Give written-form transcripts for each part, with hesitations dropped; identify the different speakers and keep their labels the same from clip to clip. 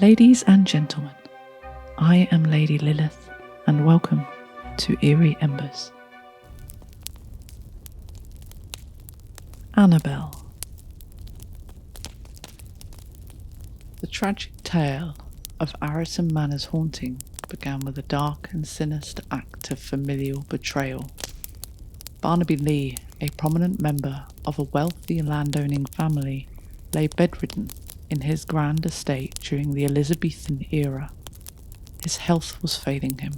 Speaker 1: Ladies and gentlemen, I am Lady Lilith, and welcome to Eerie Embers. Annabelle. The tragic tale of Arreton Mannor's haunting began with a dark and sinister act of familial betrayal. Barnaby Lee, a prominent member of a wealthy landowning family, lay bedridden in his grand estate during the Elizabethan era. His health was failing him.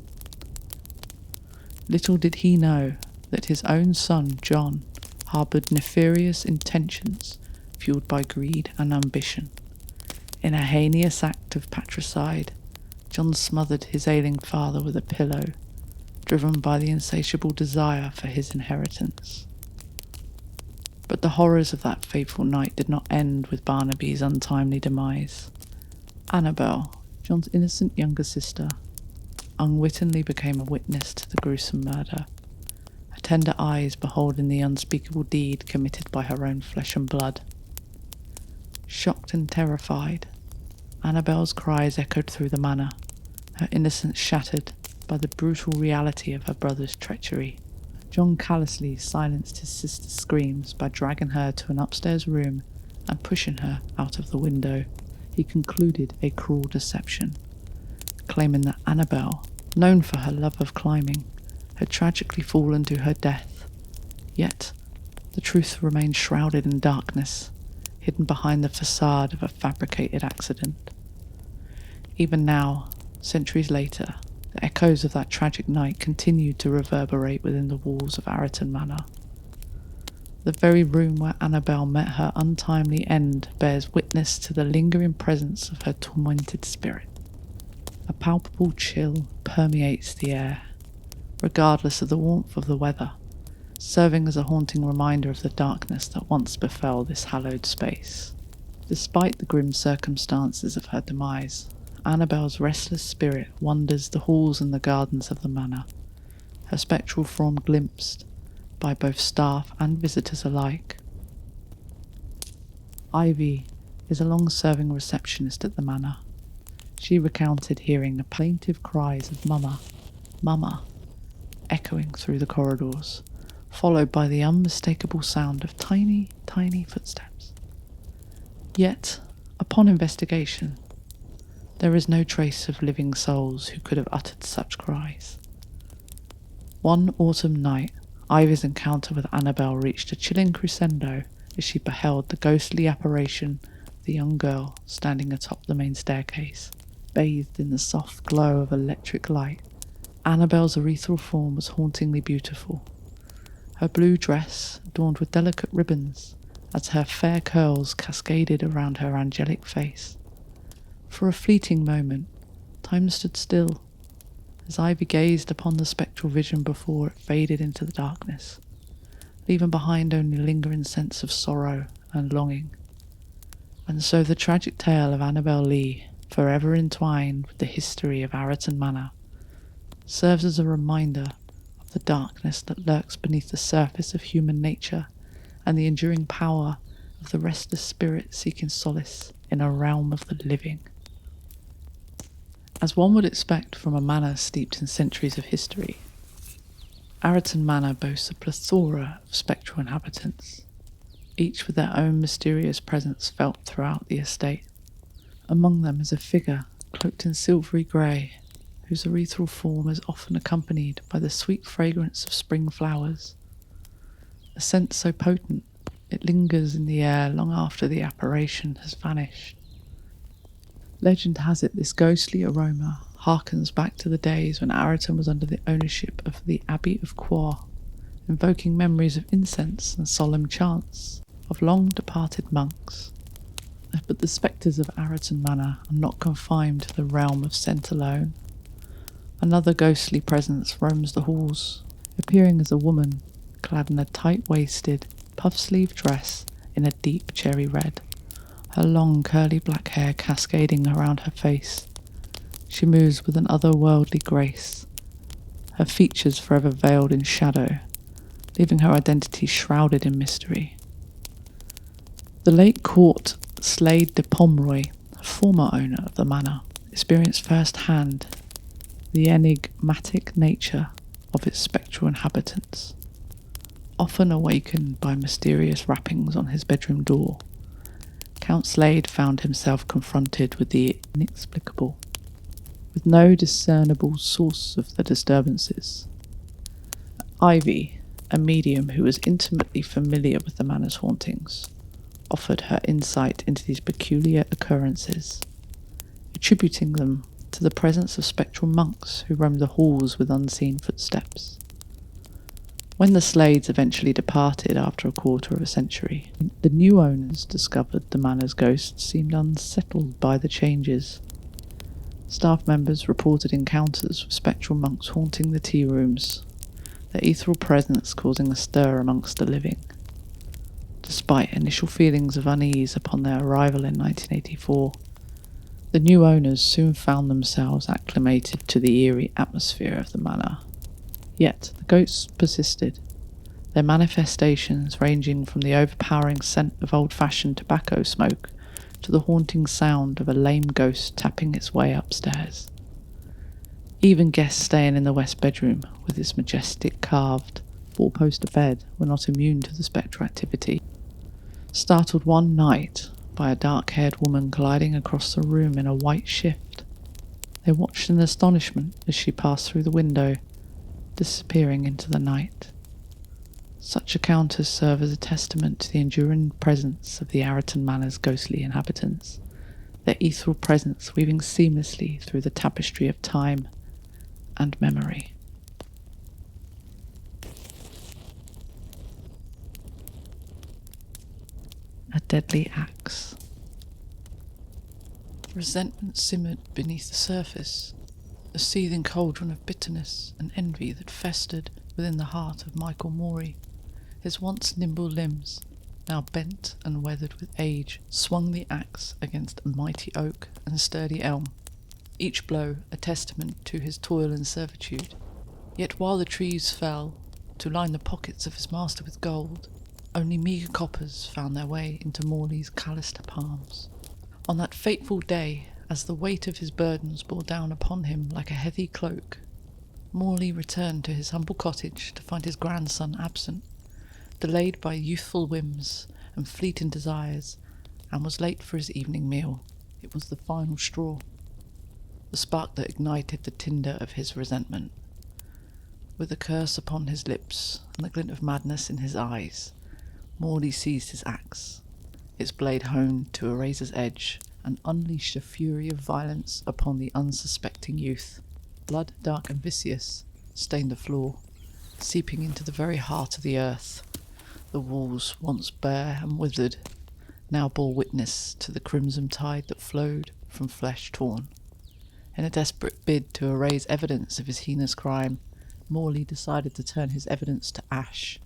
Speaker 1: Little did he know that his own son, John, harboured nefarious intentions fueled by greed and ambition. In a heinous act of patricide, John smothered his ailing father with a pillow, driven by the insatiable desire for his inheritance. But the horrors of that fateful night did not end with Barnaby's untimely demise. Annabelle, John's innocent younger sister, unwittingly became a witness to the gruesome murder, her tender eyes beholding the unspeakable deed committed by her own flesh and blood. Shocked and terrified, Annabelle's cries echoed through the manor, her innocence shattered by the brutal reality of her brother's treachery. John callously silenced his sister's screams by dragging her to an upstairs room and pushing her out of the window. He concluded a cruel deception, claiming that Annabelle, known for her love of climbing, had tragically fallen to her death. Yet, the truth remained shrouded in darkness, hidden behind the facade of a fabricated accident. Even now, centuries later, the echoes of that tragic night continued to reverberate within the walls of Arreton Mannor. The very room where Annabelle met her untimely end bears witness to the lingering presence of her tormented spirit. A palpable chill permeates the air, regardless of the warmth of the weather, serving as a haunting reminder of the darkness that once befell this hallowed space. Despite the grim circumstances of her demise, Annabelle's restless spirit wanders the halls and the gardens of the manor, her spectral form glimpsed by both staff and visitors alike. Ivy is a long-serving receptionist at the manor. She recounted hearing the plaintive cries of "Mama, Mama," echoing through the corridors, followed by the unmistakable sound of tiny, tiny footsteps. Yet, upon investigation, there is no trace of living souls who could have uttered such cries. One autumn night, Ivy's encounter with Annabelle reached a chilling crescendo as she beheld the ghostly apparition of the young girl standing atop the main staircase. Bathed in the soft glow of electric light, Annabelle's ethereal form was hauntingly beautiful. Her blue dress, adorned with delicate ribbons, as her fair curls cascaded around her angelic face. For a fleeting moment, time stood still, as Ivy gazed upon the spectral vision before it faded into the darkness, leaving behind only a lingering sense of sorrow and longing. And so the tragic tale of Annabelle Lee, forever entwined with the history of Arreton Mannor, serves as a reminder of the darkness that lurks beneath the surface of human nature and the enduring power of the restless spirit seeking solace in a realm of the living. As one would expect from a manor steeped in centuries of history, Arreton Mannor boasts a plethora of spectral inhabitants, each with their own mysterious presence felt throughout the estate. Among them is a figure cloaked in silvery grey, whose ethereal form is often accompanied by the sweet fragrance of spring flowers, a scent so potent it lingers in the air long after the apparition has vanished. Legend has it this ghostly aroma harkens back to the days when Arreton was under the ownership of the Abbey of Quor, invoking memories of incense and solemn chants of long-departed monks. But the spectres of Arreton Mannor are not confined to the realm of scent alone. Another ghostly presence roams the halls, appearing as a woman clad in a tight-waisted, puff-sleeve dress in a deep cherry red, her long curly black hair cascading around her face. She moves with an otherworldly grace, her features forever veiled in shadow, leaving her identity shrouded in mystery. The late Court Slade de Pomeroy, former owner of the manor experienced firsthand the enigmatic nature of its spectral inhabitants. Often awakened by mysterious rappings on his bedroom door, Count Slade found himself confronted with the inexplicable, with no discernible source of the disturbances. Ivy, a medium who was intimately familiar with the manor's hauntings, offered her insight into these peculiar occurrences, attributing them to the presence of spectral monks who roamed the halls with unseen footsteps. When the Slades eventually departed after a quarter of a century, the new owners discovered the manor's ghosts seemed unsettled by the changes. Staff members reported encounters with spectral monks haunting the tea rooms, their ethereal presence causing a stir amongst the living. Despite initial feelings of unease upon their arrival in 1984, the new owners soon found themselves acclimated to the eerie atmosphere of the manor. Yet the ghosts persisted, their manifestations ranging from the overpowering scent of old-fashioned tobacco smoke to the haunting sound of a lame ghost tapping its way upstairs. Even guests staying in the west bedroom with its majestic carved four-poster bed were not immune to the spectral activity. Startled one night by a dark-haired woman gliding across the room in a white shift, they watched in astonishment as she passed through the window, disappearing into the night. Such encounters serve as a testament to the enduring presence of the Arreton Mannor's ghostly inhabitants, their ethereal presence weaving seamlessly through the tapestry of time and memory. A deadly axe. Resentment simmered beneath the surface, a seething cauldron of bitterness and envy that festered within the heart of Michael Moley. His once nimble limbs, now bent and weathered with age, swung the axe against a mighty oak and sturdy elm, each blow a testament to his toil and servitude. Yet while the trees fell to line the pockets of his master with gold, only meagre coppers found their way into Morley's calloused palms. On that fateful day, as the weight of his burdens bore down upon him like a heavy cloak, Moley returned to his humble cottage to find his grandson absent, delayed by youthful whims and fleeting desires, and was late for his evening meal. It was the final straw, the spark that ignited the tinder of his resentment. With a curse upon his lips and the glint of madness in his eyes, Moley seized his axe, its blade honed to a razor's edge, and unleashed a fury of violence upon the unsuspecting youth. Blood dark and viscous stained the floor, seeping into the very heart of the earth. The walls, once bare and withered, now bore witness to the crimson tide that flowed from flesh torn. In a desperate bid to erase evidence of his heinous crime, Moley decided to turn his evidence to ash.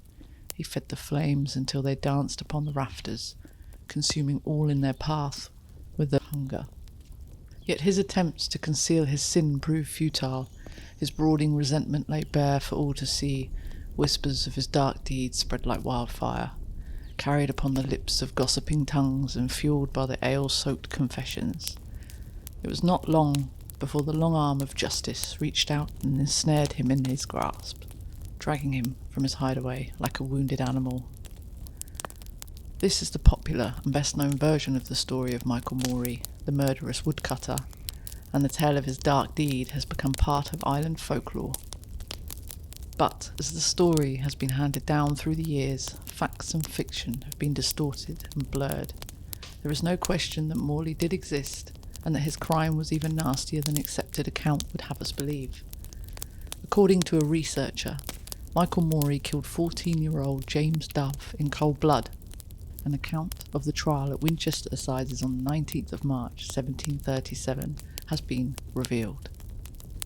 Speaker 1: He fed the flames until they danced upon the rafters, consuming all in their path with their hunger. Yet his attempts to conceal his sin proved futile. His brooding resentment lay bare for all to see. Whispers of his dark deeds spread like wildfire, carried upon the lips of gossiping tongues and fueled by the ale-soaked confessions. It was not long before the long arm of justice reached out and ensnared him in his grasp, dragging him from his hideaway like a wounded animal. This is the popular and best-known version of the story of Michael Moley, the murderous woodcutter, and the tale of his dark deed has become part of island folklore. But as the story has been handed down through the years, facts and fiction have been distorted and blurred. There is no question that Moley did exist, and that his crime was even nastier than accepted account would have us believe. According to a researcher, Michael Moley killed 14-year-old James Dove in cold blood. An account of the trial at Winchester Assizes on the 19th of March 1737 has been revealed.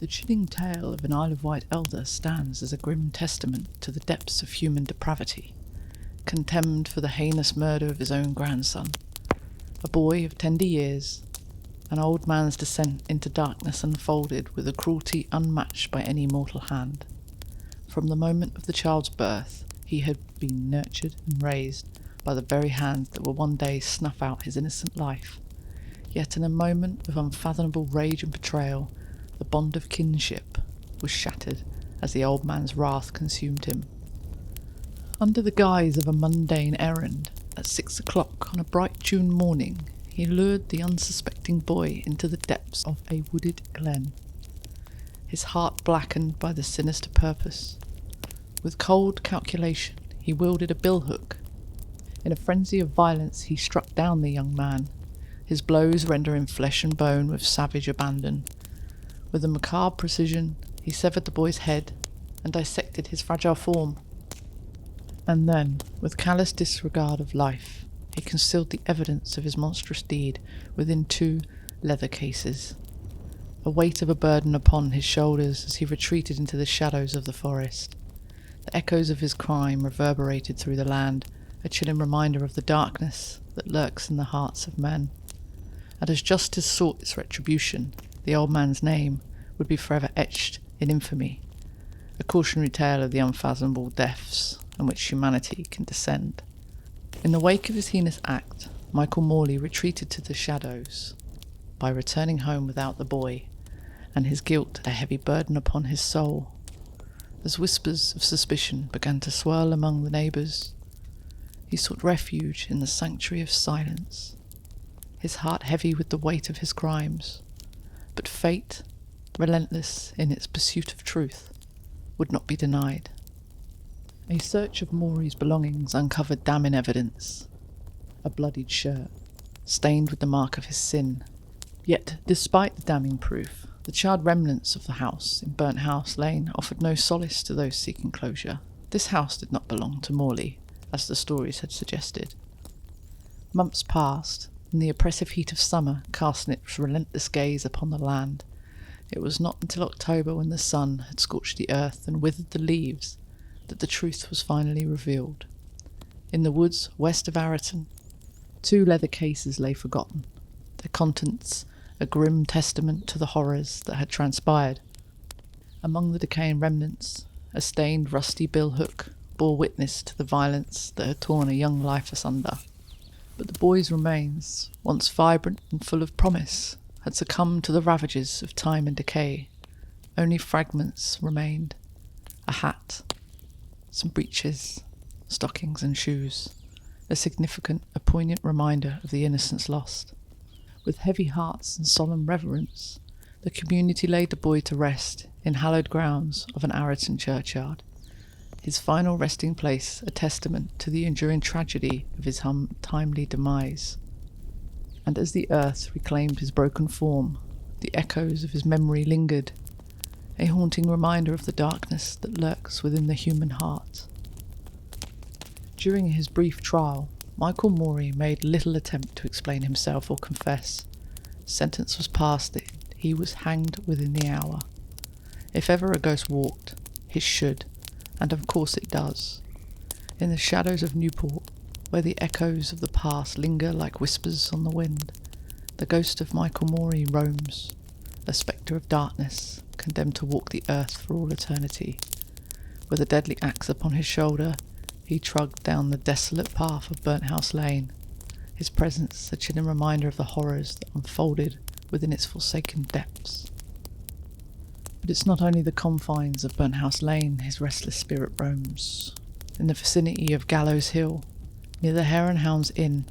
Speaker 1: The chilling tale of an Isle of Wight elder stands as a grim testament to the depths of human depravity. Contemned for the heinous murder of his own grandson, a boy of tender years, an old man's descent into darkness unfolded with a cruelty unmatched by any mortal hand. From the moment of the child's birth, he had been nurtured and raised by the very hands that will one day snuff out his innocent life. Yet in a moment of unfathomable rage and betrayal, the bond of kinship was shattered as the old man's wrath consumed him. Under the guise of a mundane errand, at 6 o'clock on a bright June morning, he lured the unsuspecting boy into the depths of a wooded glen, his heart blackened by the sinister purpose. With cold calculation, he wielded a billhook. In a frenzy of violence, he struck down the young man, his blows rendering flesh and bone with savage abandon. With a macabre precision, he severed the boy's head and dissected his fragile form. And then, with callous disregard of life, he concealed the evidence of his monstrous deed within 2 leather cases, a weight of a burden upon his shoulders as he retreated into the shadows of the forest. The echoes of his crime reverberated through the land, a chilling reminder of the darkness that lurks in the hearts of men. And as justice sought its retribution, the old man's name would be forever etched in infamy, a cautionary tale of the unfathomable depths in which humanity can descend. In the wake of his heinous act, Michael Moley retreated to the shadows. By returning home without the boy, and his guilt a heavy burden upon his soul, as whispers of suspicion began to swirl among the neighbours, he sought refuge in the sanctuary of silence, his heart heavy with the weight of his crimes. But fate, relentless in its pursuit of truth, would not be denied. A search of Maury's belongings uncovered damning evidence. A bloodied shirt, stained with the mark of his sin. Yet, despite the damning proof, the charred remnants of the house in Burnt House Lane offered no solace to those seeking closure. This house did not belong to Morley, as the stories had suggested. Months passed, and the oppressive heat of summer cast its relentless gaze upon the land. It was not until October, when the sun had scorched the earth and withered the leaves, that the truth was finally revealed. In the woods west of Arreton, 2 leather cases lay forgotten, their contents a grim testament to the horrors that had transpired. Among the decaying remnants, a stained rusty billhook bore witness to the violence that had torn a young life asunder. But the boy's remains, once vibrant and full of promise, had succumbed to the ravages of time and decay. Only fragments remained: a hat, some breeches, stockings and shoes, a significant, a poignant reminder of the innocence lost. With heavy hearts and solemn reverence, the community laid the boy to rest in hallowed grounds of an Arreton churchyard, his final resting place a testament to the enduring tragedy of his untimely demise. And as the earth reclaimed his broken form, the echoes of his memory lingered, a haunting reminder of the darkness that lurks within the human heart. During his brief trial, Michael Moley made little attempt to explain himself or confess. Sentence was passed that he was hanged within the hour. If ever a ghost walked, his should, and of course it does. In the shadows of Newport, where the echoes of the past linger like whispers on the wind, the ghost of Michael Moley roams, a spectre of darkness, condemned to walk the earth for all eternity. With a deadly axe upon his shoulder, he trudged down the desolate path of Burnt House Lane, his presence a chilling reminder of the horrors that unfolded within its forsaken depths. But it's not only the confines of Burnt House Lane his restless spirit roams. In the vicinity of Gallows Hill, near the Hare and Hounds Inn,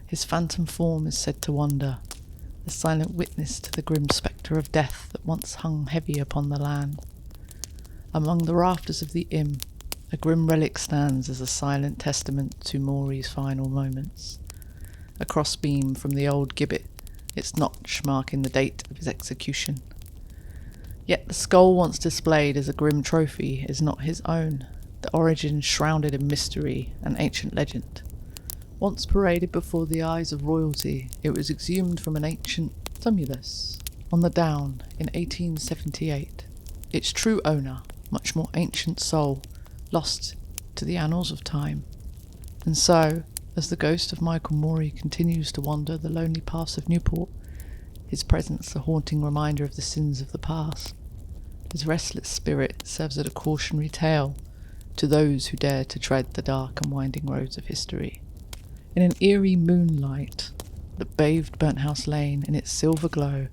Speaker 1: his phantom form is said to wander, a silent witness to the grim spectre of death that once hung heavy upon the land. Among the rafters of the inn, a grim relic stands as a silent testament to Maury's final moments. A crossbeam from the old gibbet, its notch marking the date of his execution. Yet the skull once displayed as a grim trophy is not his own, the origin shrouded in mystery and ancient legend. Once paraded before the eyes of royalty, it was exhumed from an ancient tumulus on the Down in 1878. Its true owner, much more ancient soul, lost to the annals of time. And so, as the ghost of Michael Moley continues to wander the lonely paths of Newport, his presence a haunting reminder of the sins of the past, his restless spirit serves as a cautionary tale to those who dare to tread the dark and winding roads of history. In an eerie moonlight, that bathed Burnt House Lane in its silver glow,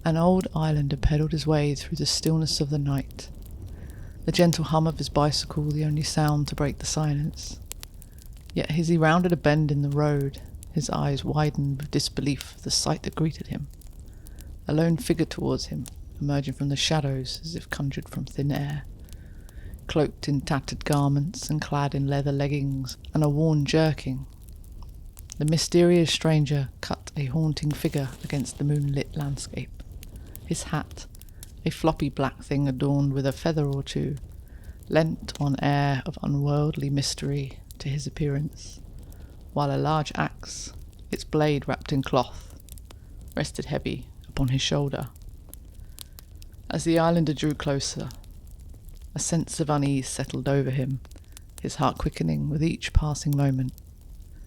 Speaker 1: an old islander pedalled his way through the stillness of the night, the gentle hum of his bicycle the only sound to break the silence. Yet as he rounded a bend in the road, his eyes widened with disbelief at the sight that greeted him. A lone figure towards him, emerging from the shadows as if conjured from thin air, cloaked in tattered garments and clad in leather leggings and a worn jerkin. The mysterious stranger cut a haunting figure against the moonlit landscape. His hat, a floppy black thing adorned with a feather or two, lent one air of unworldly mystery to his appearance, while a large axe, its blade wrapped in cloth, rested heavy upon his shoulder. As the islander drew closer, a sense of unease settled over him, his heart quickening with each passing moment.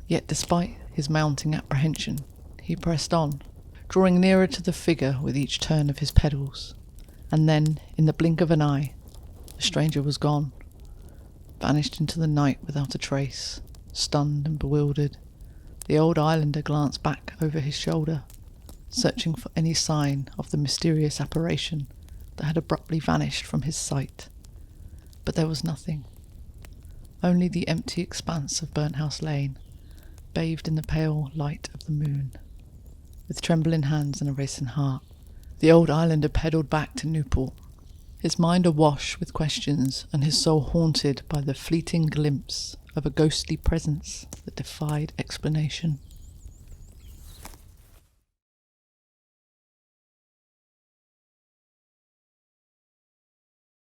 Speaker 1: Yet despite his mounting apprehension, he pressed on, drawing nearer to the figure with each turn of his pedals. And then, in the blink of an eye, the stranger was gone, vanished into the night without a trace. Stunned and bewildered, the old islander glanced back over his shoulder, searching for any sign of the mysterious apparition that had abruptly vanished from his sight. But there was nothing. Only the empty expanse of Burnt House Lane, bathed in the pale light of the moon. With trembling hands and a racing heart, the old islander pedalled back to Newport, his mind awash with questions and his soul haunted by the fleeting glimpse of a ghostly presence that defied explanation.